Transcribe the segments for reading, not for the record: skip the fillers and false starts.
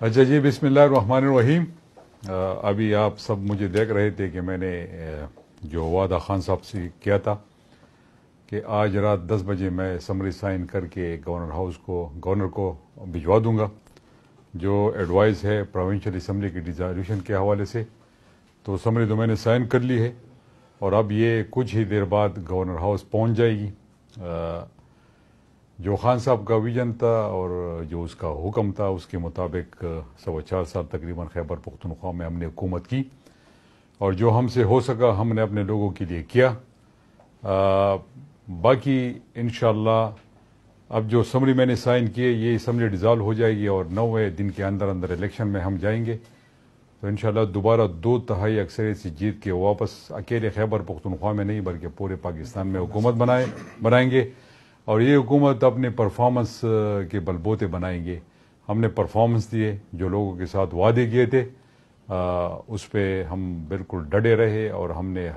اچھا جی، بسم اللہ الرحمن الرحیم. ابھی آپ سب مجھے دیکھ رہے تھے کہ میں نے جو وعدہ خان صاحب سے کیا تھا کہ آج رات 10 بجے میں سمری سائن کر کے گورنر کو بھجوا دوں گا جو ایڈوائز ہے پروونشل اسمبلی کی ڈیزالوشن کے حوالے سے. تو سمری تو میں نے سائن کر لی ہے اور اب یہ کچھ ہی دیر بعد گورنر ہاؤس پہنچ جائے گی. جو خان صاحب کا ویژن تھا اور جو اس کا حکم تھا اس کے مطابق 4.25 سال تقریباً خیبر پختونخوا میں ہم نے حکومت کی اور جو ہم سے ہو سکا ہم نے اپنے لوگوں کے لیے کیا. باقی انشاءاللہ اب جو اسمبلی میں نے سائن کیے یہ اسمبلی ڈیزالو ہو جائے گی اور 90 دن کے اندر الیکشن میں ہم جائیں گے تو انشاءاللہ دوبارہ 2/3 اکثریت سے جیت کے واپس اکیلے خیبر پختونخوا میں نہیں بلکہ پورے پاکستان میں حکومت بنائیں گے. اور یہ حکومت اپنے پرفارمنس کے بلبوتے بنائیں گے. ہم نے پرفارمنس دیے، جو لوگوں کے ساتھ وعدے کیے تھے اس پہ ہم بالکل ڈٹے رہے اور ہم نے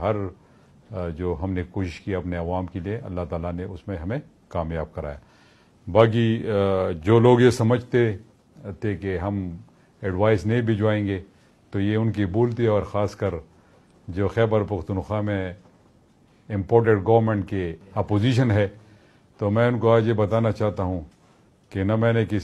جو ہم نے کوشش کی اپنے عوام کے لیے اللہ تعالیٰ نے اس میں ہمیں کامیاب کرایا. باقی جو لوگ یہ سمجھتے تھے کہ ہم ایڈوائس نہیں بھجوائیں گے تو یہ ان کی بھول تھی. اور خاص کر جو خیبر پختونخوا میں امپورٹڈ گورنمنٹ کے اپوزیشن ہے تو میں ان کو آج یہ بتانا چاہتا ہوں کہ نہ میں نے کسی